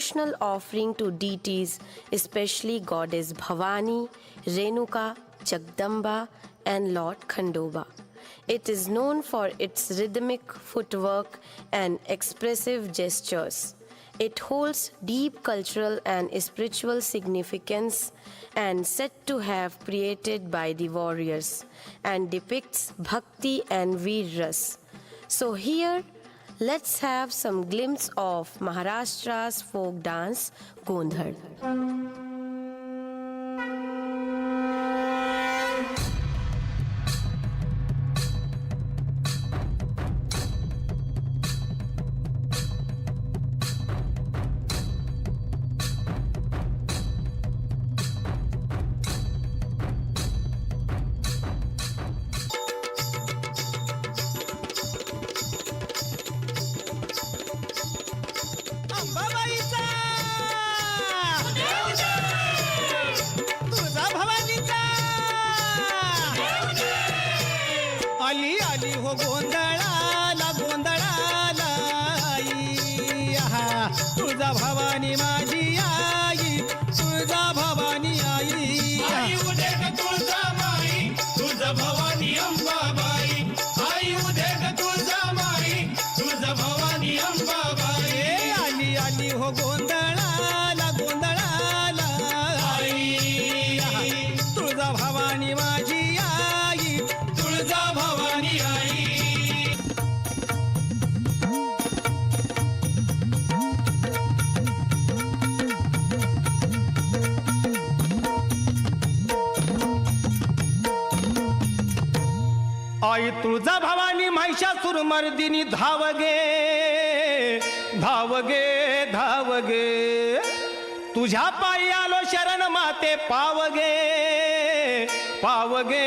devotional offering to deities, especially goddess Bhavani, Renuka, Jagdamba, and Lord Khandoba. It is known for its rhythmic footwork and expressive gestures. It holds deep cultural and spiritual significance and said to have created by the warriors and depicts bhakti and veer ras. So here, let's have some glimpse of Maharashtra's folk dance, Gondhal. अंबाबाईचा Tulja भवानीचा आली आली हो गोंधळाला गोंधळाला आई आहा तुळजा भवानी माझी आई तुळजा भवानी आई आई उदे ग तुळजा माई तुळजा भवानी अंबाबाई आई उदे ग तुळजा माई तुळजा भवानी अंबाबाई आली आली हो गोंधळाला गोंधळाला आई तुळजा भवानी माझी आई तुळजा भवानी आई आई तुळजा भवानी महिषासुर मर्दिनी धावगे धावगे धावगे तुझ्या पायी आलो शरण माते पावगे पावगे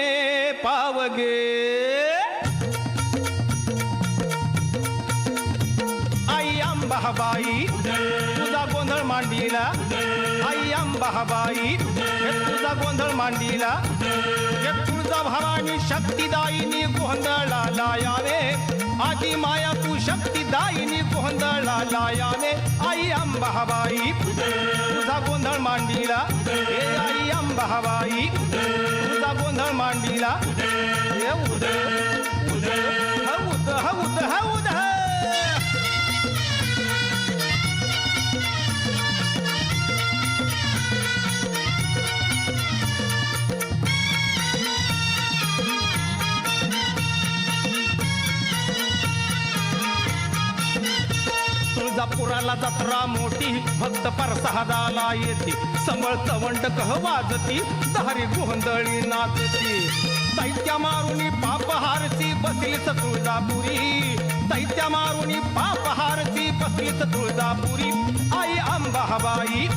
पावगे आई अंबाबाई तुझा गोंधळ मांडीला आई अंबाबाई तुझा गोंधळ मांडीला तुळजा भवानी शक्तिदायिनी गोंधळाला यावे आदी माया तू शक्तिदायिनी गोंधळाला यावे आई अंबाबाई तुझा गोंधळ मांडीला हे आई अंबाबाई तुझा गोंधळ मांडीला हे उद उद उद उद उद तुळजापुराला जत्रा मोठी भक्त परसादाला येते संबळ चवंड कह वाजती धारी गोंधळी नाचती दैत्या मारुनी पाप हारती बसलीच तुळजापुरी दैत्या मारुनी पाप हारती बसलीच तुळजापुरी आई अंबाबाई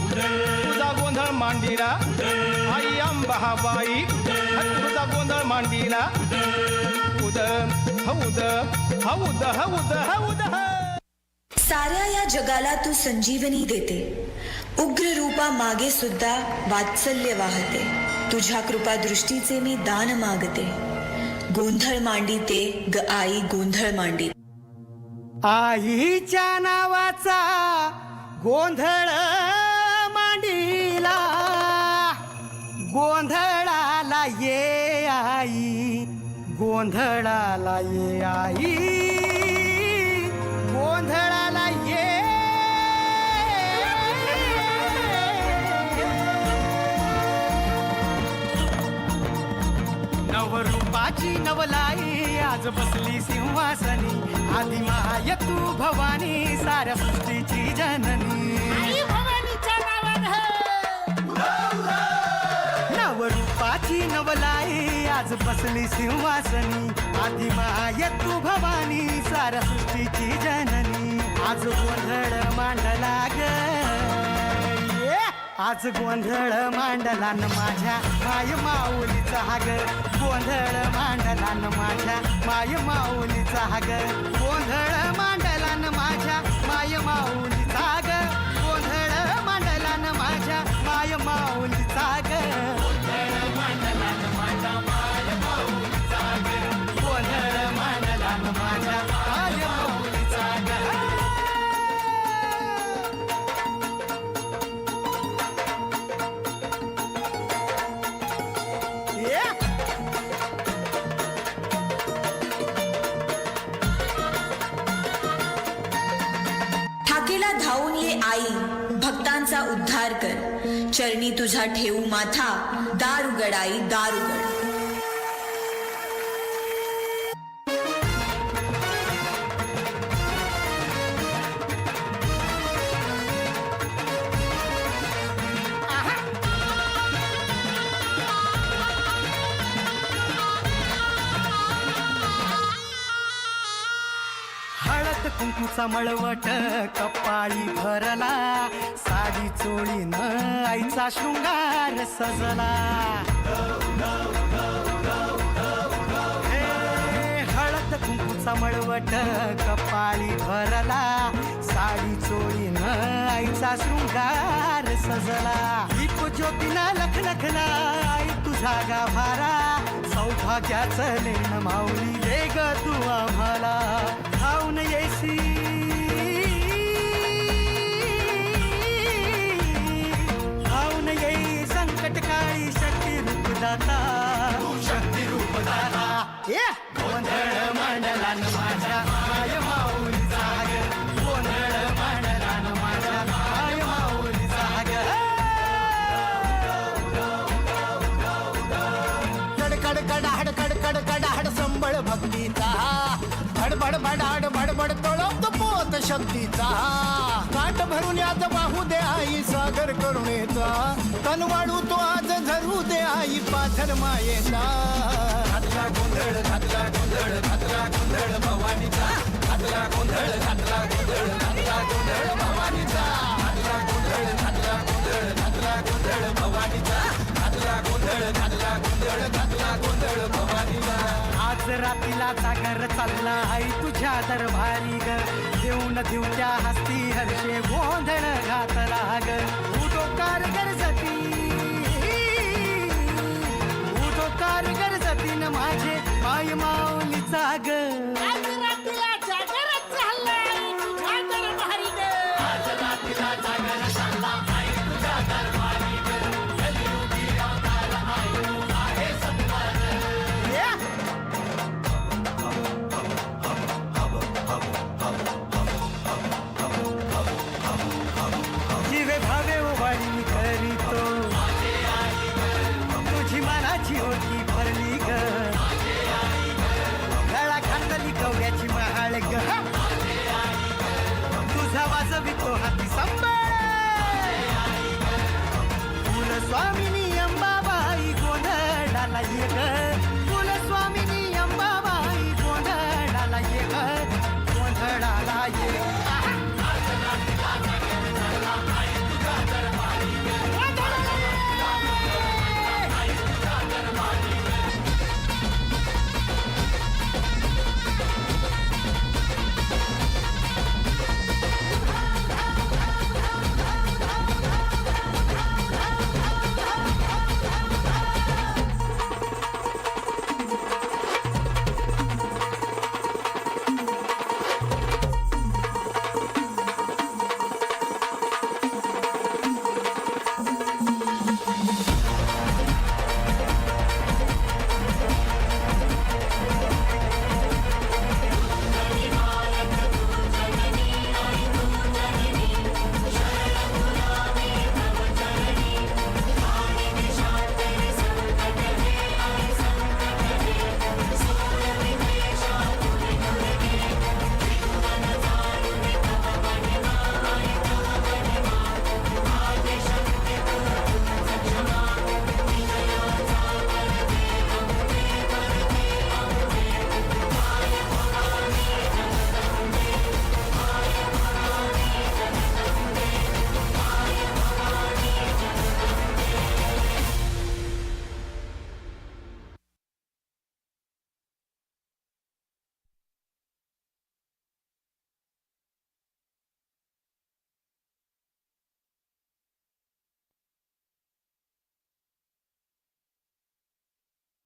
तुझा गोंधळ मांडीला आई अंबाबाई तुझा गोंधळ मांडीला उद हौद हौद हौद हौद साऱ्या या जगाला तू संजीवनी देते उग्र रूपा मागे सुद्धा वात्सल्य वाहते तुझ्या कृपा दृष्टीचे मी दान मागते गोंधळ मांडीते ग आई गोंधळ मांडी आईच्या नावाचा गोंधळ मांडीला गोंधळाला ये आई गोंधळाला ये आई गोंधळाला ये नवरूपाची नवलाई आज बसली सिंहासनी आदि माय तू भवानी साऱ्या सृष्टीची जननी नवरूपाची नवलाई आज बसली सिंहासनी आदि माय तू भवानी साऱ्या सृष्टीची जननी आज गोंधळ मांडला ग आज गोंधळ मांडला न माझ्या माय माऊलीचा हाग गोंधळ मांडला न माझ्या माय माऊलीचा हाग गोंधळ मांडला न माझ्या माय माऊलीचा हाग गोंधळ मांडला न माझ्या माय माऊलीचा हाग गोंधळ मांडला न माझ्या माय माऊलीचा हाग गोंधळ मांडला न माझ्या माय माऊलीचा हाग जन्मांचा उद्धार कर. चरणी तुझा ठेवू माथा, दार उघड आई दार उघड. हळद कुंकूचा मळवट कपाळी भरला, साडी चोळीनं आईचा शृंगार सजला. हे हळद कुंकूचा मळवट कपाळी भरला, साडी चोळीनं आईचा शृंगार सजला. दीप ज्योतीनं लखलखला आई तुझा गाभारा, सौभाग्याचं लेण माऊली दे ग तू आम्हाला. धावून येसी धावून येई संकट काळी शक्ती रूपदाता, शक्ती रूपदाता. गोंधळ मांडला न माझ्या माय माऊलीचा ग, गोंधळ मांडला न माझ्या माय माऊलीचा ग. कडकड कडाहड कडकड कडाहड संबळ भक्तीचा, भडभड भडाड भडभड तळप पोत शक्तीचा. काट भरून यात वाहू दे आई सागर करुणेचा, तन वाढू तो आज धरू दे आई पाथर मायेचा. घातला गोंधळ घातला गोंधळ घातला गोंधळ भवानीचा, घातला गोंधळ घातला गोंधळ घातला गोंधळ भवानीचा. घातला गोंधळ घातला गोंधळ घातला गोंधळ भवानीचा, घातला गोंधळ घातला गोंधळ घातला गोंधळ भवानीचा. आज रात्रीला जागर चालला आई तुझ्या दरबारी ग, देऊन दिवट्या हस्ती हर्षे गोंधळ घातला ग. उदोकार गरजती उदोकार गरजती न माझे माय माऊलीचा ग. जीवे भावे उभारी करीतो तुझी मनाची ओटी भरली ग.